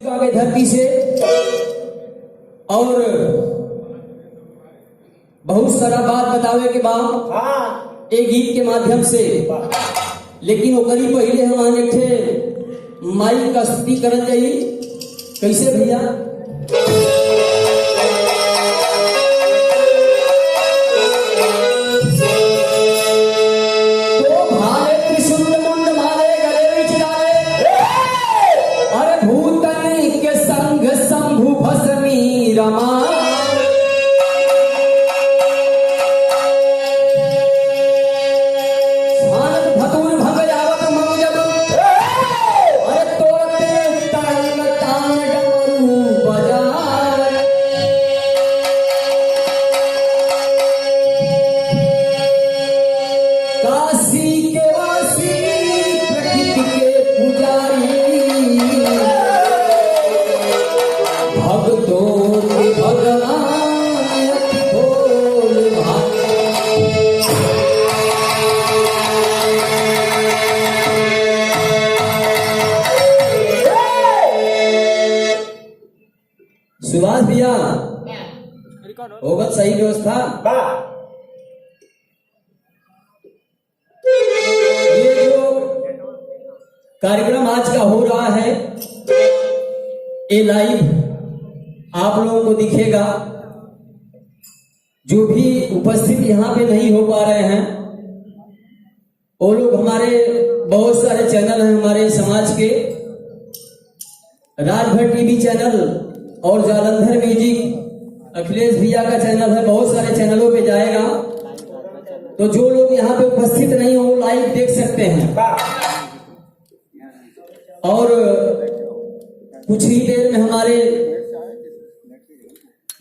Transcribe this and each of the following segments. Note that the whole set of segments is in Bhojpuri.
धरती से और बहुत सारा बात बतावे के बाद एक गीत के माध्यम से, लेकिन ओकरी पहले हम एक ठे माई का स्तुति करल जाई। कैसे भैया? सुभाष भैया होगा सही व्यवस्था। ये जो कार्यक्रम आज का हो रहा है ये लाइव आप लोगों को दिखेगा। जो भी उपस्थित यहाँ पे नहीं हो पा रहे हैं वो लोग, हमारे बहुत सारे चैनल हैं हमारे समाज के, राजभर टीवी चैनल और जालंधर म्यूजिक, अखिलेश भैया का चैनल है, बहुत सारे चैनलों पे जाएगा। तो जो लोग यहाँ पे उपस्थित नहीं हो लाइव देख सकते हैं। और कुछ ही देर में हमारे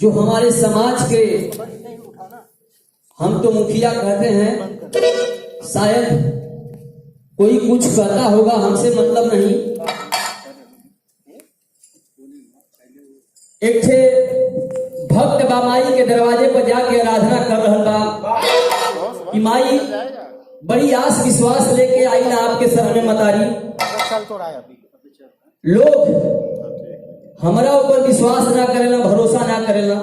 जो हमारे समाज के, हम तो मुखिया कहते हैं, शायद कोई कुछ कहता होगा, हमसे मतलब नहीं। एक थे भक्त बा माई के दरवाजे पर जाके आराधना कर रहा बा कि माई बड़ी आस विश्वास लेके आई ना आपके शरण में मतारी। लोग हमारा ऊपर विश्वास ना करेला, भरोसा ना करेला,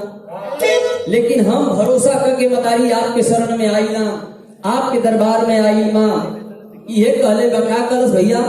लेकिन हम भरोसा करके मतारी आपके शरण में आई ना, आपके दरबार में आई माँ। ये कहले बा क्या करस भैया?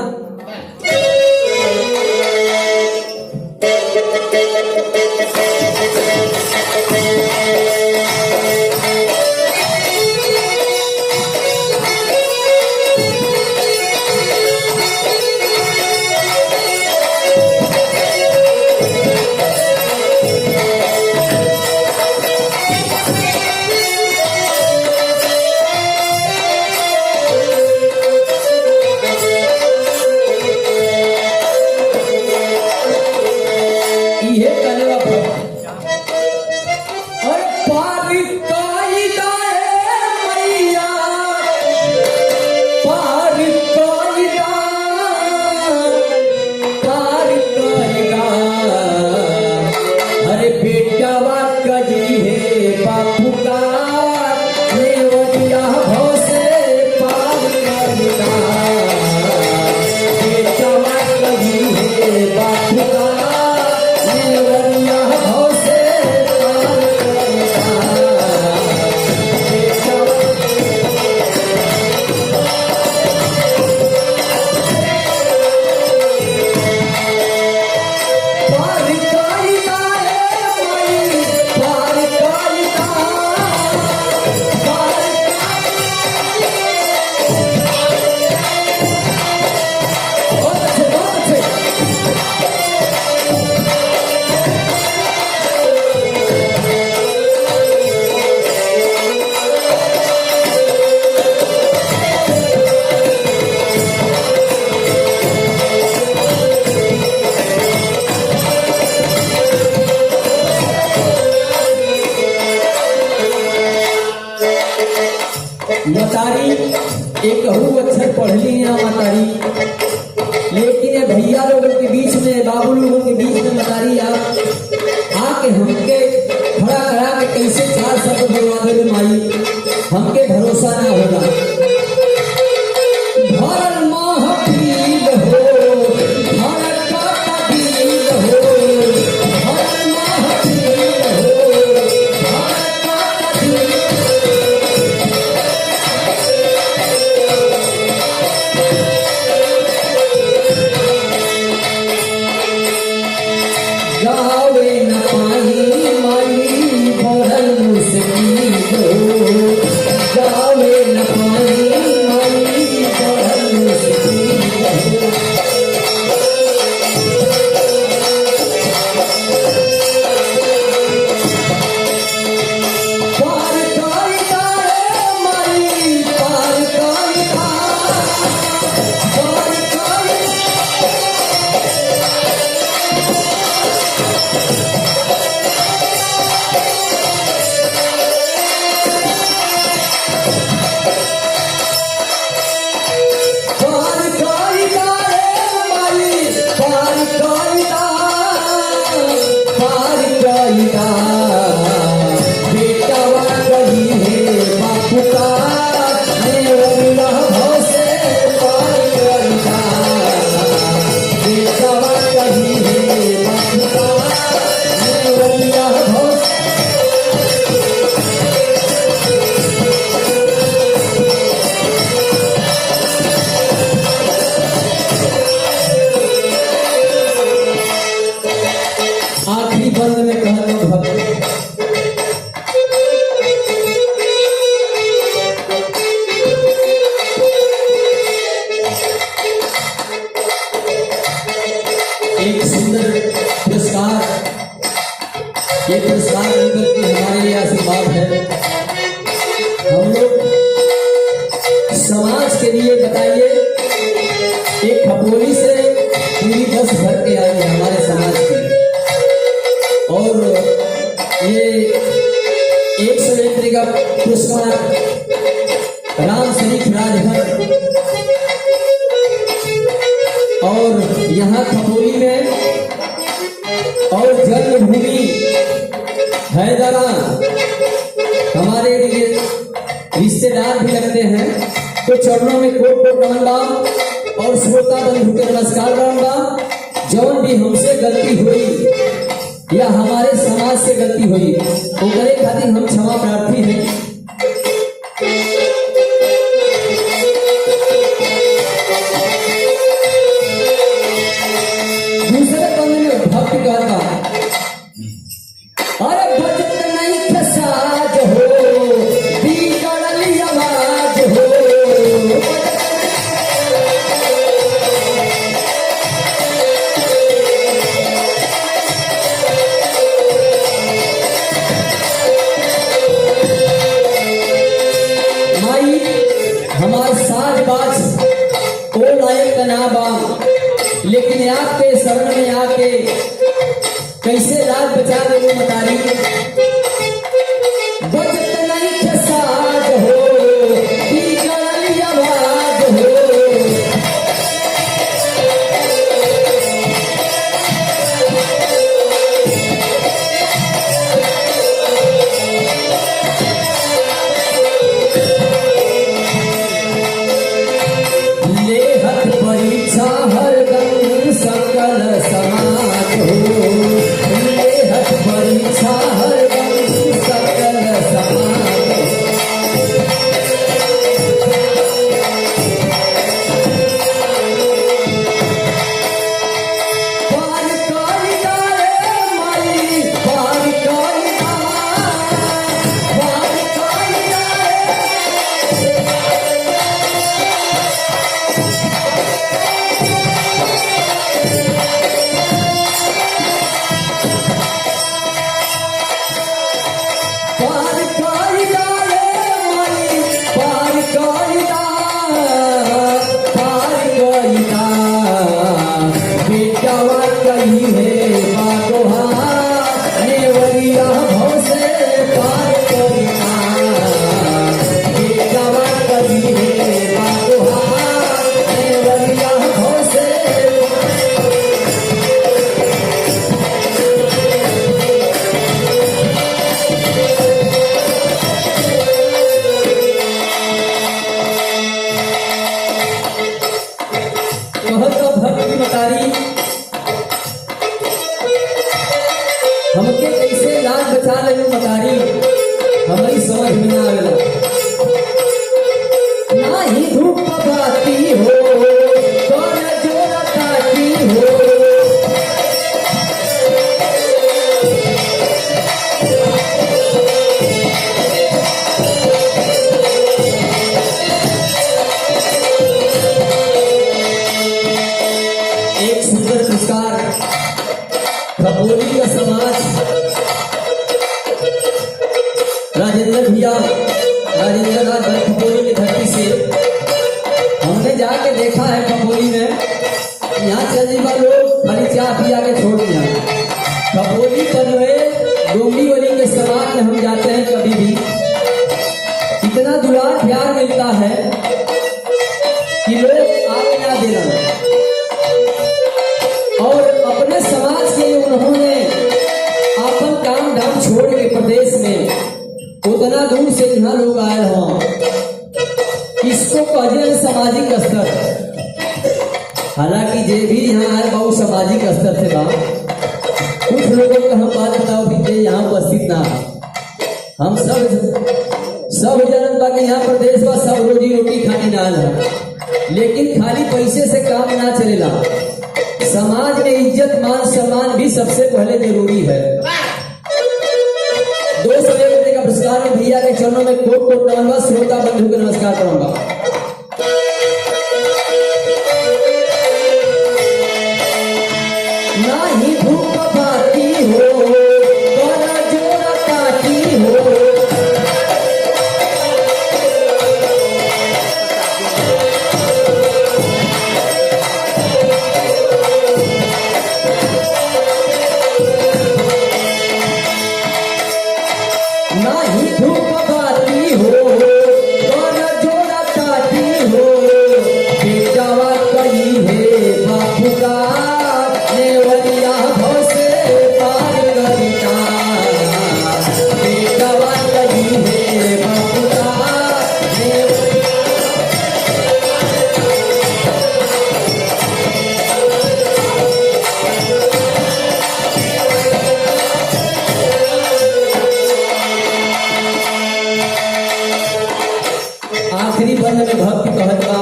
मतारी एक अक्षर पढ़ली ना मतारी, लेकिन भैया लोगों के बीच में, बाबू लोगों के बीच में मतारी आके हमके खड़ा करा के कैसे चार शब्द बोलवा दे माई, हमके भरोसा ना होगा। भर महफिल हो, भर का तबील हो, जावे न पाई माई बढ़ल मुश्किल हो जावे न पाई माई बढ़ल मुश्किल हो पार कायदा रे माई पार कायदा पार कायदा पार कायदा रे माई पार कायदा पार कायदा बेटावा कही है बापू का नेवरिया भाव से पार कायदा बेटावा कही है बापू का नेवरिया भाव से आखिरी बंद में कहना भक्त एक सुंदर पुरस्कार ये पुरस्कार अंदर की हमारे लिए आशीर्वाद है। हम लोग समाज के लिए बताइए एक खपोली से पूरी बस भर के आई है हमारे समाज की और ये 101 का पुरस्कार राम शरीफ राजभर और यहाँ खपोली में और जन्मभूमि हैदराबाद हमारे लिए रिश्तेदार भी लगते हैं तो चरणों में कोट कोट प्रणाम और श्रोता बंधु के नमस्कार प्रणाम। जौन भी हमसे गलती हुई या हमारे समाज से गलती हुई वो करे खातिर हम क्षमा प्रार्थी हैं। दूसरे बंद में भक्त गाता अरे बजट नहीं खसाज हो बिगड़ली आवाज हो माई हमार साज बाज ओ लायक तनाबा लेकिन आपके शरण में आके कैसे रात बचा दे वो मतारी बजट नहीं खसाज हो बिगड़ली आवाज हो ले हथ परीक्षा हरदम सकल समाज हो ले हथ परीक्षा हरदम सकल समाज हो। पार कायदा रे माई पार कायदा पार कायदा पार कायदा रे माई पार कायदा पार कायदा बेटावा कही है बागोहा नेवरिया भाव से पार कायदा बेटावा कही है बागोहा नेवरिया भाव से कहत भक्ति मतारी हमके कैसे लाज बचा ले मतारी हमारी समझ में ना आवेला ना ही धूप पकाती हो कौन जोड़ा ताकी हो खपोली का समाज राजेंद्र भैया, राजेंद्र नाथ भाई खपोली की धरती से हमने जाके देखा है। खपोली में यहाँ चलने वाले लोग खाली चाय पिया के छोड़ दिया। खपोली पनवे डोंगरीवली के समाज में हम जाते हैं, कभी भी इतना दुलार प्यार मिलता है कि लोग आगे ना दे रहे। और अपने समाज के लिए उन्होंने अपन काम धाम छोड़ के प्रदेश में उतना दूर से यहाँ लोग आए हों, इसको कहते सामाजिक स्तर। हालांकि जे भी यहाँ आए बहुत सामाजिक स्तर से बा। कुछ लोगों को हम बात बताओ कि यहाँ उपस्थित ना है। हम सब जनन बा के यहाँ प्रदेश बा, सब रोजी रोटी खाने ना है, लेकिन खाली पैसे से काम ना चलेला। समाज में इज्जत मान सम्मान भी सबसे पहले जरूरी है। 201 रुपये का पुरस्कार में भैया के चरणों में कोट कोट नमन। श्रोता बंधु को नमस्कार करूंगा। ना ही भूख पाती हो बड़ा जोड़ा काटी हो, ना ही धूप बाती हो बड़ा जोड़ा काटी हो। बेटावा कही है बापू का नेवरिया भोसे पार गरिता। बेटावा कही है बापू का आखिरी बंद में भक्ति कहत बा।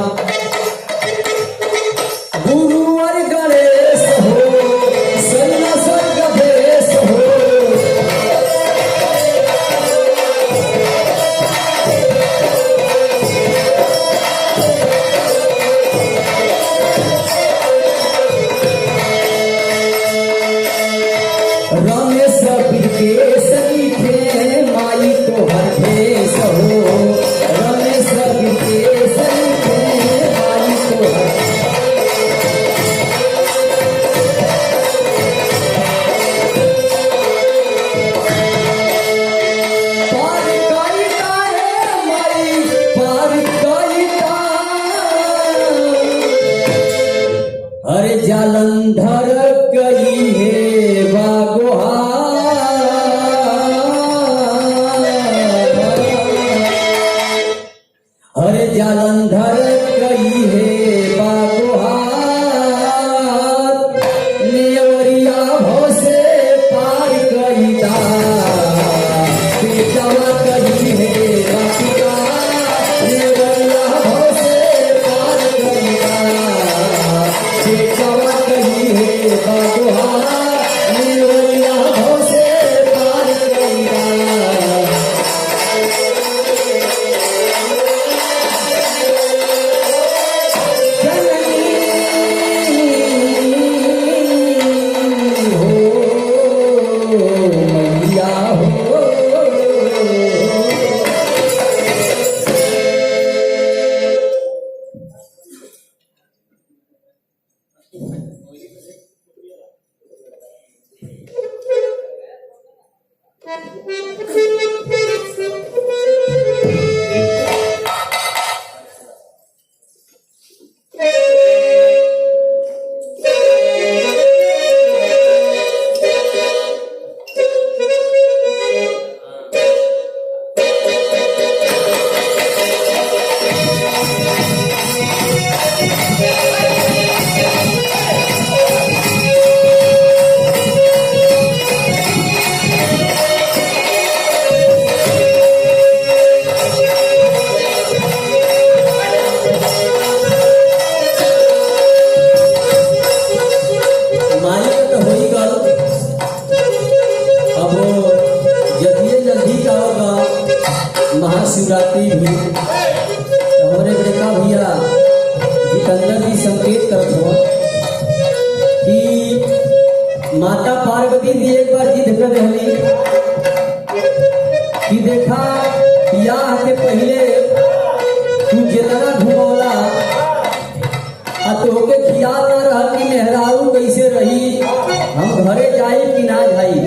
गुरुवर गणेश हो सैया स्वर्ग भेष हो, रमेश बिरकेश लिखे माई तो हर भेष हो। रमेश बिरकेश लिखे माई तो हर पार कईता है माई पार कईता। अरे जालंधर गई है बागोहा। अरे जालंधर गई है बागोहा। नेवरिया भोसे पार कईता। बेटावा कही है बापिका नेवरिया भोसे पार कईता। बेटावा कही है बागोहा नेवरिया भोसे पार कईता। माता पार्वती जी एक बार जिद कर रही कि देखा ब्याह के पहले तू जितना घुमौला तोके खियाल न रहा कि मेहरारू कैसे रही, हम घरे जाई कि ना जाई।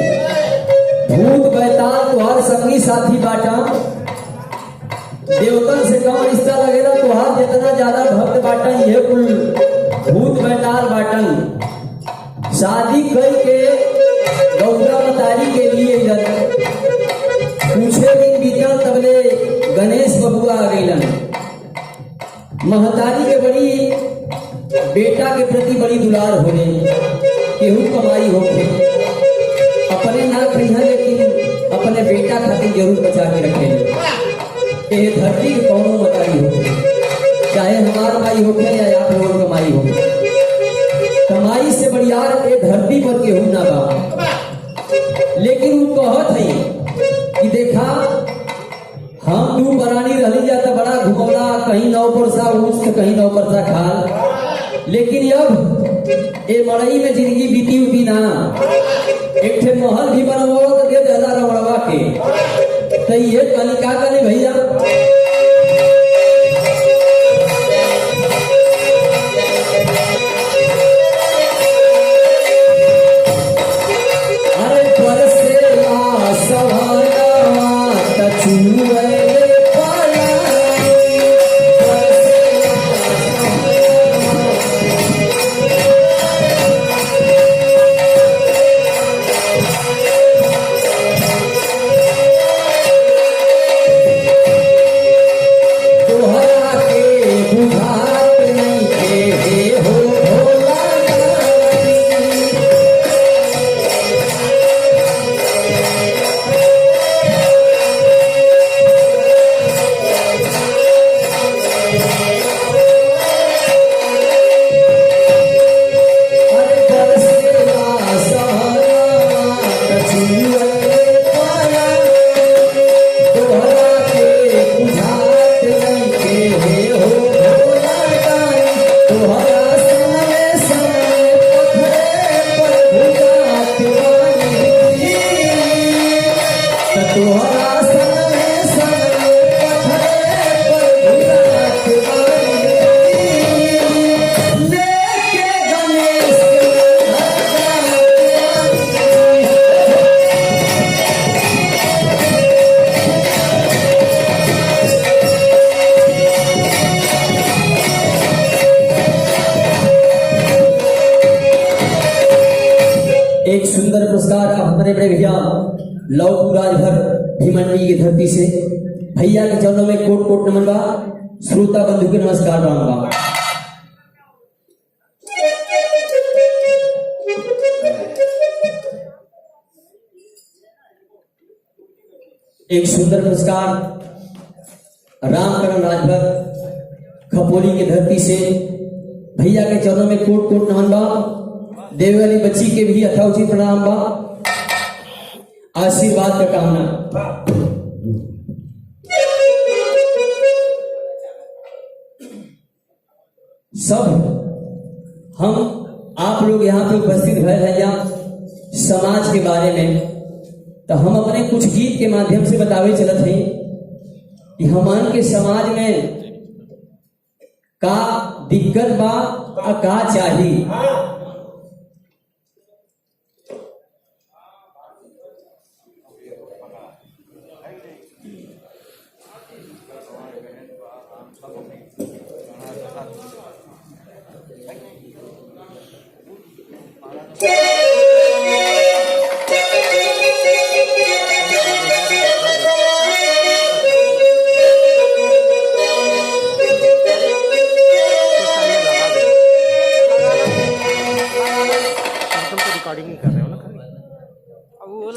भूत बैताल तुहार संगी साथी बाटा, देवतन से कम रिश्ता लगेगा तुहार जितना ज्यादा भक्त बाटन ये कुल भूत बैताल बाटन। शादी करके गौरा मतारी के लिए पूछे दिन बीतल तबले गणेश बबुआ आ गईलन। महतारी के बड़ी बेटा के प्रति बड़ी दुलार होने केहू कमाई होके अपने ना खरीद लेकिन अपने बेटा खातिर जरूर बचा के रखे। ये धरती के कौनों मतारी हो, चाहे हमार माई होके या आप लोगों कमाई हो, कमाई से बढ़िया ये धरती पर केहू ना बा। लेकिन वो कहत है कि देखा हम तू बरानी रही जाता बड़ा घुमौला, कहीं 9 परसा ऊँच तो कहीं 9 परसा खाल। लेकिन अब ये मड़ई में जिंदगी बीती उठी ना, एक ठे महल भी बनवा तो दे 1000 रमड़वा के, तो ये कल का करे भैया। अरे परसेला सवाला तचुए एक सुंदर पुरस्कार हमारे बड़े भैया लौटू राजभर भीमंडी की धरती से भैया के चरणों में कोट कोट नमन बा। श्रोता बंधु के नमस्कार बा। एक सुंदर पुरस्कार रामकरण राजभर खपोली की धरती से भैया के चरणों में कोट कोट नमन बा। देव वाली बच्ची के भी यथाउचित प्रणाम बा, आशीर्वाद का कामना। सब हम आप लोग यहाँ पे उपस्थित भय हैं या समाज के बारे में, तो हम अपने कुछ गीत के माध्यम से बतावे चलत हैं कि हमान के समाज में का दिक्कत बा का चाहिए। रिकॉर्डिंग कर रहे हो ना अब वो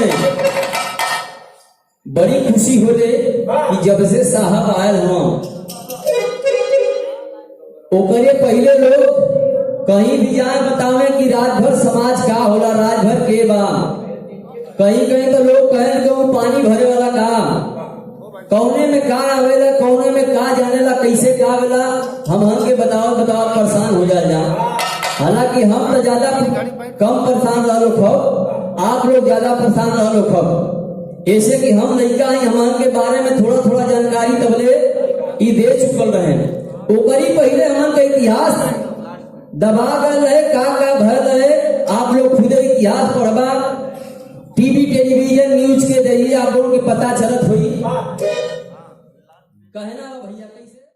में बड़ी खुशी होले कि जब से साहब आयल हुआ ओकरे पहले लोग कहीं भी जाए बतावे कि रात भर समाज का होला, रात भर के बा। कहीं कहीं तो लोग कहें कि वो पानी भरे वाला का कौने में का आवेला, कौने में का जानेला, कैसे का आवेला, हम के बताओ परेशान हो जा। हालांकि हम तो ज्यादा कम परेशान रहो खब, आप लोग ज्यादा परेशान रहो खब। ऐसे कि हम लड़का ही हम के बारे में थोड़ा थोड़ा जानकारी तबले ई दे चुकल रहे। ओकरी पहले हमन का इतिहास दबा गल है, का भर है, आप लोग खुदे इतिहास पढ़बा, टीवी टेलीविजन न्यूज के जरिए आप लोगों के पता चलत हुई। कहना भैया कैसे